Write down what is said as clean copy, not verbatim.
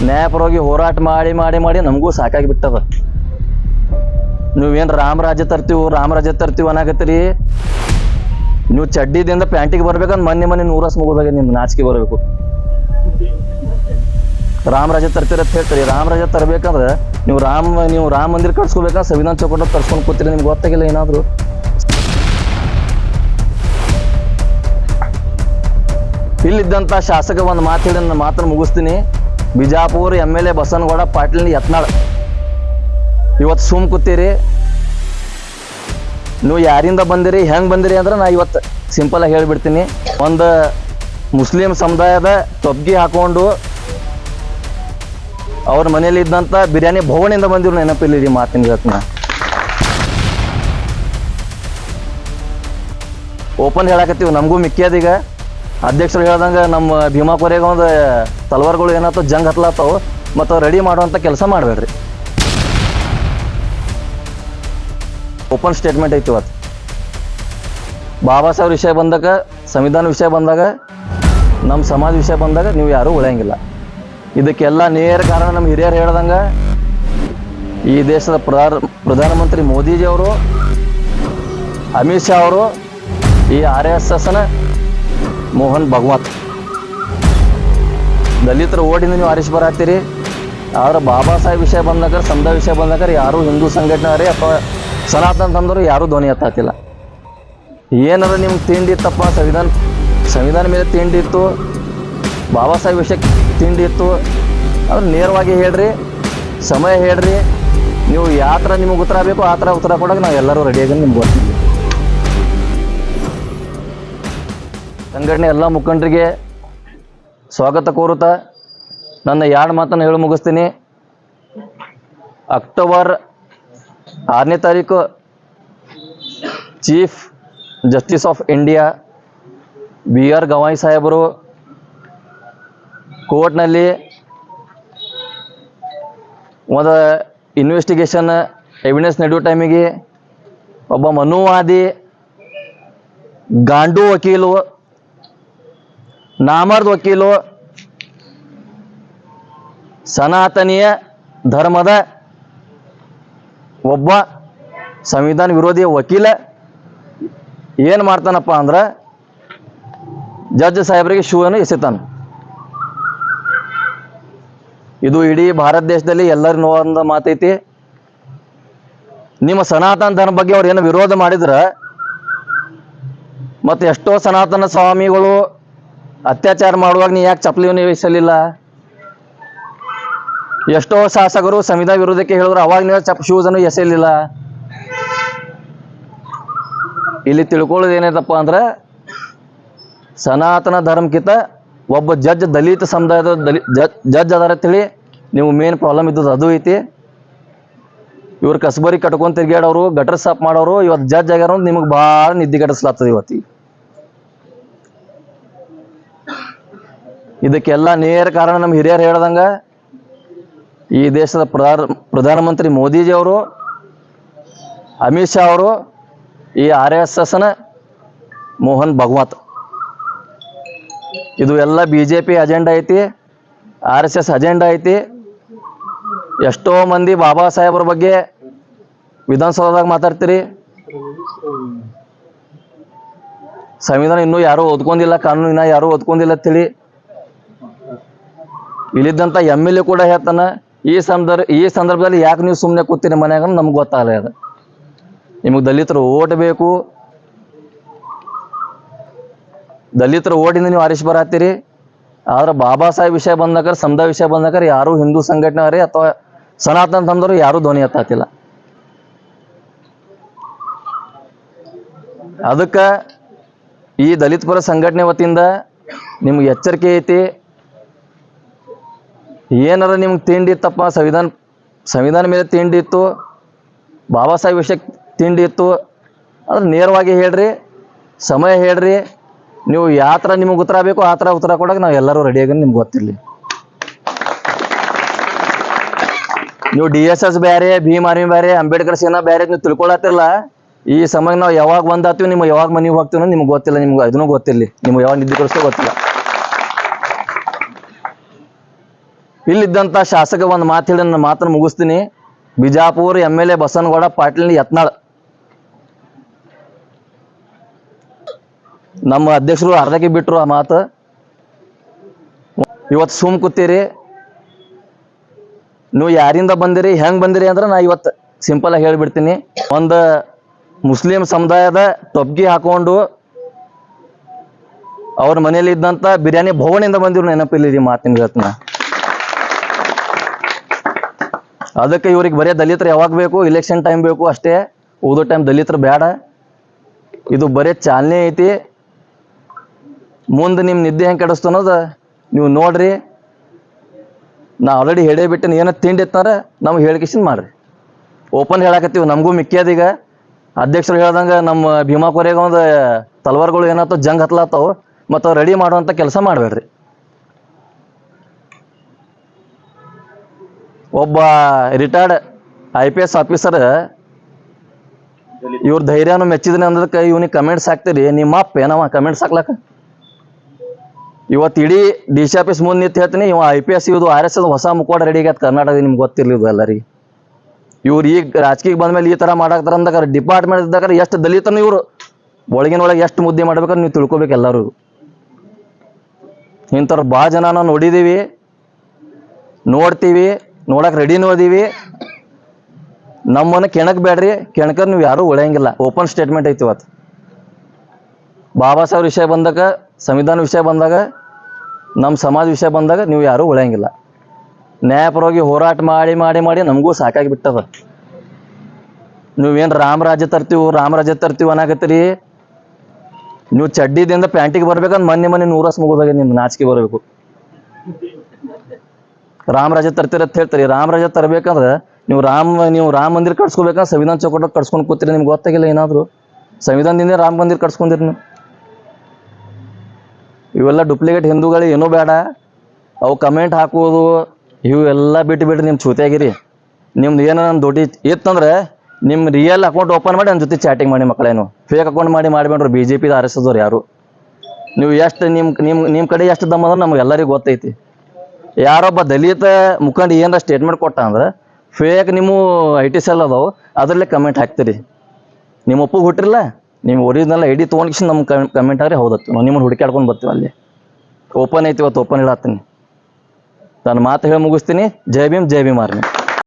ನ್ಯಾಯಪರವಾಗಿ ಹೋರಾಟ ಮಾಡಿ ಮಾಡಿ ಮಾಡಿ ನಮಗೂ ಸಾಕಾಗಿಬಿಟ್ಟದ. ನೀವೇನು ರಾಮರಾಜ್ಯ ತರ್ತೀವಿ ಅನ್ನಾಗತ್ತೀರಿ. ನೀವು ಚಡ್ಡಿದಿಂದ ಪ್ಯಾಂಟಿಗೆ ಬರ್ಬೇಕಂದ್ರೆ ಮೊನ್ನೆ 100 ಮುಗೋದಾಗ ನಿಮ್ಗೆ ನಾಚಿಕೆ ಬರಬೇಕು. ರಾಮರಾಜ್ಯ ತರ್ತೀರ ಅಂತ ಹೇಳ್ತೀರಿ. ರಾಮರಾಜ್ಯ ತರಬೇಕಂದ್ರೆ ನೀವು ರಾಮ ಮಂದಿರ ಕಟ್ಸ್ಕೋಬೇಕಂದ್ರೆ ಸಂವಿಧಾನ ಚೌಕಟ್ಟು ತರ್ಸ್ಕೊಂಡು ಕೂತೀರಿ. ನಿಮ್ಗೆ ಗೊತ್ತಾಗಿಲ್ಲ ಏನಾದರೂ? ಇಲ್ಲಿದ್ದಂಥ ಶಾಸಕ ಒಂದು ಮಾತು ಹೇಳಿ ನನ್ನ ಮಾತನ್ನು ಮುಗಿಸ್ತೀನಿ. ಬಿಜಾಪುರ MLA ಬಸನಗೌಡ ಪಾಟೀಲ್ ಯತ್ನಾಳ್ ಇವತ್ತು ಸುಮ್ ಕೂತೀರಿ. ನೀವು ಯಾರಿಂದ ಬಂದಿರಿ, ಹೆಂಗೆ ಬಂದಿರಿ ಅಂದ್ರೆ ನಾ ಇವತ್ತು ಸಿಂಪಲಾಗಿ ಹೇಳಿಬಿಡ್ತೀನಿ. ಒಂದು ಮುಸ್ಲಿಂ ಸಮುದಾಯದ ತೊಬ್ಗಿ ಹಾಕೊಂಡು ಅವ್ರ ಮನೇಲಿ ಇದ್ದಂಥ ಬಿರಿಯಾನಿ ಭವನಿಂದ ಬಂದಿರು ನೆನಪಿಲ್ಲ ಮಾತಿನ ಇವತ್ತು. ಓಪನ್ ಹೇಳಕತ್ತೀವಿ, ನಮಗೂ ಮಿಕ್ಕಿಯದೀಗ. ಅಧ್ಯಕ್ಷರು ಹೇಳ್ದಂಗೆ ನಮ್ಮ ಭೀಮಾಪುರಿಗೆ ಒಂದು ತಲವಾರ್ಗಳು ಏನಾಯ್ತು ಜಂಗ್ ಹತ್ಲಾತಾವು, ಮತ್ತು ರೆಡಿ ಮಾಡುವಂಥ ಕೆಲಸ ಮಾಡಬೇಡ್ರಿ. ಓಪನ್ ಸ್ಟೇಟ್ಮೆಂಟ್ ಐತಿ ಇವತ್ತು. ಬಾಬಾ ಸಾಹೇಬ್ ವಿಷಯ ಬಂದಾಗ, ಸಂವಿಧಾನ ವಿಷಯ ಬಂದಾಗ, ನಮ್ಮ ಸಮಾಜ ವಿಷಯ ಬಂದಾಗ ನೀವು ಯಾರೂ ಉಳಿಯಂಗಿಲ್ಲ. ಇದಕ್ಕೆಲ್ಲ ನೇರ ಕಾರಣ ನಮ್ಮ ಹಿರಿಯರು ಹೇಳ್ದಂಗೆ ಈ ದೇಶದ ಪ್ರಧಾನಮಂತ್ರಿ ಮೋದಿಜಿಯವರು, ಅಮಿತ್ ಶಾ ಅವರು, ಈ RSSನ ಮೋಹನ್ ಭಗವತ್. ದಲಿತರ ಓಡಿಂದ ನೀವು ಆರಿಸಿ ಬರತ್ತೀರಿ. ಆದ್ರೆ ಬಾಬಾ ಸಾಹೇಬ್ ವಿಷಯ ಬಂದಾಗ, ಸಮುದಾಯ ವಿಷಯ ಬಂದಾಗ ಯಾರೂ ಹಿಂದೂ ಸಂಘಟನೆ ಅಥವಾ ಸನಾತನ ತಂದರು ಯಾರೂ ಧ್ವನಿ ಎತ್ತಾತಿಲ್ಲ. ಏನಾರ ನಿಮ್ಗೆ ತಿಂಡಿ ಇತ್ತಪ್ಪ, ಸಂವಿಧಾನ ಮೇಲೆ ತಿಂಡಿ ಇತ್ತು, ಬಾಬಾ ಸಾಹೇಬ್ ವಿಷಯಕ್ಕೆ ತಿಂಡಿ ಇತ್ತು ಅಂದ್ರೆ ನೇರವಾಗಿ ಹೇಳ್ರಿ, ಸಮಯ ಹೇಳ್ರಿ. ನೀವು ಯಾವ ಥರ ನಿಮಗೆ ಉತ್ತರ ಬೇಕು ಆ ಥರ ಉತ್ತರ ಕೊಡೋಕೆ ನಾವು ಎಲ್ಲರೂ ರೆಡಿಯಾಗಿ ನಿಮ್ಗೆ ಗೊತ್ತಿದ್ದೀವಿ. ಸಂಘಟನೆ ಎಲ್ಲ ಮುಖಂಡರಿಗೆ ಸ್ವಾಗತ ಕೋರುತ್ತಾ ನನ್ನ 2 ಮಾತನ್ನು ಹೇಳಿ ಮುಗಿಸ್ತೀನಿ. ಅಕ್ಟೋಬರ್ 6ನೇ ತಾರೀಕು chief justice of India BR Gavai ಸಾಹೇಬರು ಕೋರ್ಟ್ನಲ್ಲಿ ಒಂದು ಇನ್ವೆಸ್ಟಿಗೇಷನ್ ಎವಿಡೆನ್ಸ್ ನಡೆಯೋ ಟೈಮಿಗೆ ಒಬ್ಬ ಮನುವಾದಿ, ಗಾಂಡು ವಕೀಲು, ನಾಮರ್ದ ವಕೀಲು, ಸನಾತನೀಯ ಧರ್ಮದ ಒಬ್ಬ ಸಂವಿಧಾನ ವಿರೋಧಿ ವಕೀಲ ಏನು ಮಾಡ್ತಾನಪ್ಪ ಅಂದ್ರೆ ಜಡ್ಜ್ ಸಾಹೇಬರಿಗೆ ಶೂವನ್ನು ಎಸೆತಾನೆ. ಇದು ಇಡೀ ಭಾರತ ದೇಶದಲ್ಲಿ ಎಲ್ಲರೂ ನೋವಂದ ಮಾತೈತಿ. ನಿಮ್ಮ ಸನಾತನ ಧರ್ಮ ಬಗ್ಗೆ ಅವ್ರು ಏನು ವಿರೋಧ ಮಾಡಿದ್ರೆ, ಮತ್ತು ಎಷ್ಟೋ ಸನಾತನ ಸ್ವಾಮಿಗಳು ಅತ್ಯಾಚಾರ ಮಾಡುವಾಗ ನೀ ಯಾಕೆ ಚಪ್ಪಲಿಯನ್ನು ಎಸಲಿಲ್ಲ? ಎಷ್ಟೋ ಶಾಸಕರು ಸಂವಿಧಾನ ವಿರೋಧಕ್ಕೆ ಹೇಳಿದ್ರು, ಅವಾಗ ನೀವು ಶೂಸನ್ನು ಎಸೆಯಲಿಲ್ಲ. ಇಲ್ಲಿ ತಿಳ್ಕೊಳ್ಳೋದು ಏನೈತಪ್ಪ ಅಂದ್ರೆ, ಸನಾತನ ಧರ್ಮಕ್ಕಿಂತ ಒಬ್ಬ ಜಡ್ಜ್ ದಲಿತ ಸಮುದಾಯದ ಜಡ್ಜ್ ಅದಾರ ತಿಳಿ ನೀವು ಮೇನ್ ಪ್ರಾಬ್ಲಮ್ ಇದ್ದದ್ದು ಅದು ಐತಿ. ಇವ್ರು ಕಸಬರಿ ಕಟ್ಕೊಂಡು ತಿರ್ಗಾಡೋರು, ಗಟರ್ ಸಾಫ್ ಮಾಡೋರು ಇವತ್ತು ಜಡ್ಜ್ ಆಗ್ಯಾರ. ನಿಮಗೆ ಭಾಳ ನಿದ್ದಿಗಟ್ಟಿಸ್ಲಾಗ್ತದೆ ಇವತ್ತು. ಇದಕ್ಕೆಲ್ಲ ನೇರ ಕಾರಣ ನಮ್ಮ ಹಿರಿಯರು ಹೇಳ್ದಂಗೆ ಈ ದೇಶದ ಪ್ರಧಾನಮಂತ್ರಿ ಮೋದಿಜಿಯವರು, ಅಮಿತ್ ಶಾ ಅವರು, ಈ RSSನ ಮೋಹನ್ ಭಗವತ್. ಇದು ಎಲ್ಲ BJP ಅಜೆಂಡಾ ಐತಿ, RSS ಅಜೆಂಡಾ ಐತಿ. ಎಷ್ಟೋ ಮಂದಿ ಬಾಬಾ ಸಾಹೇಬ್ರ ಬಗ್ಗೆ ವಿಧಾನಸೌಧದಾಗ ಮಾತಾಡ್ತೀರಿ. ಸಂವಿಧಾನ ಇನ್ನೂ ಯಾರೂ ಓದ್ಕೊಂಡಿಲ್ಲ, ಕಾನೂನು ಇನ್ನೂ ಯಾರೂ ಓದ್ಕೊಂಡಿಲ್ಲ ಅಂತೇಳಿ ಇಲ್ಲಿದ್ದಂಥ MLA ಕೂಡ ಹೇಳ್ತಾನೆ. ಈ ಸಂದರ್ಭದಲ್ಲಿ ಯಾಕೆ ನೀವು ಸುಮ್ಮನೆ ಕೂತೀರಿ ಮನ್ಯಾಗ ನಮ್ಗೆ ಗೊತ್ತಾಗಲ್ಲ. ಅದು ನಿಮಗೆ ದಲಿತರು ಓಟ್ ಬೇಕು, ದಲಿತರ ಓಟಿಂದ ನೀವು ಆರಿಸಿ ಬರತ್ತೀರಿ. ಆದ್ರೆ ಬಾಬಾ ಸಾಹೇಬ್ ವಿಷಯ ಬಂದಾಗ, ಸಮುದಾಯ ವಿಷಯ ಬಂದಾಗ ಯಾರೂ ಹಿಂದೂ ಸಂಘಟನೆ ಅಥವಾ ಸನಾತನ ತಂದರು ಯಾರೂ ಧ್ವನಿ ಎತ್ತಾತಿಲ್ಲ. ಅದಕ್ಕೆ ಈ ದಲಿತ ಪರ ಸಂಘಟನೆ ವತಿಯಿಂದ ನಿಮ್ಗೆ ಎಚ್ಚರಿಕೆ ಐತಿ. ಏನಾರ ನಿಮ್ಗೆ ತಿಂಡಿ ಇತ್ತಪ್ಪ, ಸಂವಿಧಾನ ಮೇಲೆ ತಿಂಡಿ ಇತ್ತು, ಬಾಬಾ ಸಾಹೇಬ್ ವಿಷಯಕ್ಕೆ ತಿಂಡಿ ಇತ್ತು ಅಂದ್ರೆ ನೇರವಾಗಿ ಹೇಳ್ರಿ, ಸಮಯ ಹೇಳ್ರಿ. ನೀವು ಯಾವ ಥರ ನಿಮಗೆ ಉತ್ತರ ಬೇಕು ಆ ಥರ ಉತ್ತರ ಕೊಡೋಕೆ ನಾವು ಎಲ್ಲರೂ ರೆಡಿಯಾಗಿ ನಿಮ್ಗೆ ಗೊತ್ತಿರಲಿ. ನೀವು DSS ಬೇರೆ, ಭೀಮ್ ಆರ್ಮಿ ಬೇರೆ, ಅಂಬೇಡ್ಕರ್ ಸೇನಾ ಬೇರೆ ನೀವು ತಿಳ್ಕೊಳತ್ತಿರಲ್ಲ. ಈ ಸಮಯ ನಾವು ಯಾವಾಗ ಬಂದಾತೀವಿ, ನಿಮ್ಗೆ ಯಾವಾಗ ಮನೆಗೆ ಹೋಗ್ತೀವಿ ನಿಮ್ಗೆ ಗೊತ್ತಿಲ್ಲ. ನಿಮ್ಗೆ ಅದನ್ನೂ ಗೊತ್ತಿರಲಿ, ನಿಮ್ಗೆ ಯಾವಾಗ ನಿದ್ದೆ ಕೊಡಿಸ್ತೋ ಗೊತ್ತಿಲ್ಲ. ಇಲ್ಲಿದ್ದಂಥ ಶಾಸಕ ಒಂದು ಮಾತು ಹೇಳಿ ನನ್ನ ಮಾತನ್ನು ಮುಗಿಸ್ತೀನಿ. ಬಿಜಾಪುರ MLA ಬಸನಗೌಡ ಪಾಟೀಲ್ ಯತ್ನಾಳ್ ನಮ್ಮ ಅಧ್ಯಕ್ಷರು ಅರ್ಧಕ್ಕೆ ಬಿಟ್ಟರು ಆ ಮಾತು. ಇವತ್ತು ಸುಮ್ ಕೂತೀರಿ. ನೀವು ಯಾರಿಂದ ಬಂದಿರಿ, ಹೆಂಗೆ ಬಂದಿರಿ ಅಂದ್ರೆ ನಾ ಇವತ್ತು ಸಿಂಪಲ್ ಆಗಿ ಹೇಳಿಬಿಡ್ತೀನಿ. ಒಂದು ಮುಸ್ಲಿಂ ಸಮುದಾಯದ ಟೊಬ್ಗಿ ಹಾಕೊಂಡು ಅವ್ರ ಮನೇಲಿ ಇದ್ದಂಥ ಬಿರಿಯಾನಿ ಭವನಿಂದ ಬಂದಿರು ನೆನಪಿಲ್ಲ ಮಾತಿನ ಹೇಳ್ತೀನಿ. ಅದಕ್ಕೆ ಇವ್ರಿಗೆ ಬರೀ ದಲಿತರು ಯಾವಾಗ ಬೇಕು, ಇಲೆಕ್ಷನ್ ಟೈಮ್ ಬೇಕು ಅಷ್ಟೇ. ಓದೋ ಟೈಮ್ ದಲಿತರು ಬೇಡ. ಇದು ಬರೀ ಚಾಲನೆ ಐತಿ. ಮುಂದೆ ನಿಮ್ಮ ನಿದ್ದೆ ಹೆಂಗೆ ಕೆಡಿಸ್ತು ಅನ್ನೋದು ನೀವು ನೋಡ್ರಿ. ನಾ ಆಲ್ರೆಡಿ ಹೇಳೇ ಬಿಟ್ಟಿನಿ. ಏನೋ ತಿಂಡಿ ಇತ್ತಂದ್ರೆ ನಮ್ಗೆ ಹೇಳಿಕೆಸಿನ್ ಮಾಡ್ರಿ. ಓಪನ್ ಹೇಳಕತ್ತೀವಿ. ನಮಗೂ ಮಿಕ್ಕಿಯದೀಗ ಅಧ್ಯಕ್ಷರು ಹೇಳ್ದಂಗೆ ನಮ್ಮ ಭೀಮಾ ಕೊರೆಗೆ ಒಂದು ತಲ್ವಾರ್ಗಳು ಏನಾಯ್ತು ಜಂಗ್ ಹತ್ಲಾತಾವು. ಮತ್ತು ಅವ್ರು ರೆಡಿ ಮಾಡುವಂಥ ಕೆಲಸ ಮಾಡಬೇಡ್ರಿ. ಒಬ್ಬ ರಿಟೈರ್ಡ್ IPS ಆಫೀಸರ್ ಇವ್ರ ಧೈರ್ಯನು ಮೆಚ್ಚಿದ್ರಿ ಅಂದಕ್ಕೆ ಇವ್ನಿಗೆ ಕಮೆಂಟ್ಸ್ ಹಾಕ್ತೀರಿ. ನಿಮ್ಮ ಅಪ್ಪ ಏನವ ಕಮೆಂಟ್ಸ್ ಹಾಕ್ಲಕ್ಕ? ಇವತ್ತು ಇಡೀ DC ಆಫೀಸ್ ಮುಂದೆ ನಿಂತು ಹೇಳ್ತೀನಿ, ಇವ IPS ಇದು RS ಹೊಸ ಮುಖವಾಡ ರೆಡಿ ಆಗತ್ತೆ ಕರ್ನಾಟಕದ. ನಿಮ್ಗೆ ಗೊತ್ತಿರ್ಲಿದ್ದು ಎಲ್ಲರಿಗೆ. ಇವ್ರು ಈಗ ರಾಜಕೀಯಕ್ಕೆ ಬಂದ್ಮೇಲೆ ಈ ಥರ ಮಾಡಾಕ್ತಾರ ಅಂದಾಗ ಡಿಪಾರ್ಟ್ಮೆಂಟ್ ಇದ್ದಾಗ ಎಷ್ಟು ದಲಿತನು ಇವರು ಒಳಗಿನೊಳಗೆ ಎಷ್ಟು ಮುದ್ದೆ ಮಾಡ್ಬೇಕಾದ್ರೆ ನೀವು ತಿಳ್ಕೊಬೇಕು ಎಲ್ಲರೂ. ಇಂಥವ್ರು ಭಾಳ ಜನ ನಾವು ನೋಡಿದ್ದೀವಿ, ನೋಡ್ತೀವಿ, ನೋಡಕ್ಕೆ ರೆಡಿನೂ ಅದೀವಿ. ನಮ್ಮನ್ನು ಕೆಣಕ್ ಬೇಡ್ರಿ. ಕೆಣಕರ್ ನೀವು ಯಾರೂ ಉಳಿಯಂಗಿಲ್ಲ. ಓಪನ್ ಸ್ಟೇಟ್ಮೆಂಟ್ ಐತಿ ಇವತ್ತು. ಬಾಬಾ ಸಾಹೇಬ್ ವಿಷಯ ಬಂದಾಗ, ಸಂವಿಧಾನ ವಿಷಯ ಬಂದಾಗ, ನಮ್ಮ ಸಮಾಜ ವಿಷಯ ಬಂದಾಗ ನೀವು ಯಾರೂ ಉಳಿಯಂಗಿಲ್ಲ. ನ್ಯಾಯಪರವಾಗಿ ಹೋರಾಟ ಮಾಡಿ ಮಾಡಿ ಮಾಡಿ ನಮಗೂ ಸಾಕಾಗಿ ಬಿಟ್ಟದ. ನೀವೇನು ರಾಮರಾಜ್ಯ ತರ್ತೀವಿ ಅನ್ನಕತ್ತೀರಿ. ನೀವು ಚಡ್ಡಿದಿಂದ ಪ್ಯಾಂಟಿಗೆ ಬರ್ಬೇಕಂದ್ರೆ ಮೊನ್ನೆ 100 ಮುಗೋದಾಗ ನಿಮ್ಗೆ ನಾಚಿಕೆ ಬರಬೇಕು. ರಾಮರಾಜ್ಯ ತರ್ತೀರ ಅಂತ ಹೇಳ್ತೀರಿ. ರಾಮರಾಜ್ಯ ತರಬೇಕಂದ್ರೆ ನೀವು ರಾಮ ಮಂದಿರ ಕಟ್ಸ್ಕೋಬೇಕಂದ್ರೆ ಸಂವಿಧಾನ ಚೌಕಟ್ಟು ಕಟ್ಸ್ಕೊಂಡು ಕೂತೀರಿ. ನಿಮ್ಗೆ ಗೊತ್ತಾಗಿಲ್ಲ ಏನಾದರೂ? ಸಂವಿಧಾನದಿಂದ ರಾಮ ಮಂದಿರ ಕಟ್ಸ್ಕೊಂಡಿರಿ ನೀವು. ಇವೆಲ್ಲ ಡೂಪ್ಲಿಕೇಟ್ ಹಿಂದೂಗಳು ಏನೂ ಬೇಡ. ಅವು ಕಮೆಂಟ್ ಹಾಕೋದು ಇವೆಲ್ಲ ಬಿಟ್ಟು ನಿಮ್ಮ ಚೂತಿಯಾಗಿರಿ. ನಿಮ್ದು ಏನೋ ನನ್ನ ದುಡ್ಡು ಇತ್ತಂದ್ರೆ ನಿಮ್ಮ ರಿಯಲ್ ಅಕೌಂಟ್ ಓಪನ್ ಮಾಡಿ ನನ್ನ ಜೊತೆ ಚಾಟಿಂಗ್ ಮಾಡಿ. ಮಕ್ಕಳೇನು ಫೇಕ್ ಅಕೌಂಟ್ ಮಾಡಿಬೇಡ್ರಿ. BJP RS ಯಾರು ನೀವು ಎಷ್ಟು ನಿಮ್ಮ ಕಡೆ ಎಷ್ಟು ದಮ್ಮ ಅಂದ್ರೆ ನಮ್ಗೆ ಎಲ್ಲರಿಗೂ ಗೊತ್ತೈತಿ. ಯಾರೊಬ್ಬ ದಲಿತ ಮುಖಂಡ ಏನಾರ ಸ್ಟೇಟ್ಮೆಂಟ್ ಕೊಟ್ಟ ಅಂದ್ರೆ ಫೇಕ್ ನಿಮ್ಮ IT ಸೆಲ್ ಅದಾವು, ಅದರಲ್ಲೇ ಕಮೆಂಟ್ ಹಾಕ್ತೀರಿ. ನಿಮ್ಮ ಒಪ್ಪಿಗೆ ಹುಟ್ಟಿರಲ್ಲ, ನಿಮ್ಮ ಒರಿಜಿನಲ್ ID ತೊಗೊಂಡು ನಮ್ಮ ಕಮೆಂಟ್ ಆಗ್ರಿ ಹೌದತ್ತು ನಾವು ನಿಮ್ಮನ್ನು ಹುಡುಕಾಡ್ಕೊಂಡು ಬರ್ತೀವಿ. ಅಲ್ಲಿ ಓಪನ್ ಐತಿ. ಇವತ್ತು ಓಪನ್ ಹೇಳತ್ತೀನಿ. ನಾನು ಮಾತು ಹೇಳಿ ಮುಗಿಸ್ತೀನಿ. ಜೈ ಭೀಮ್, ಜೈ ಭೀಮ್ ಆರ್ಮಿ.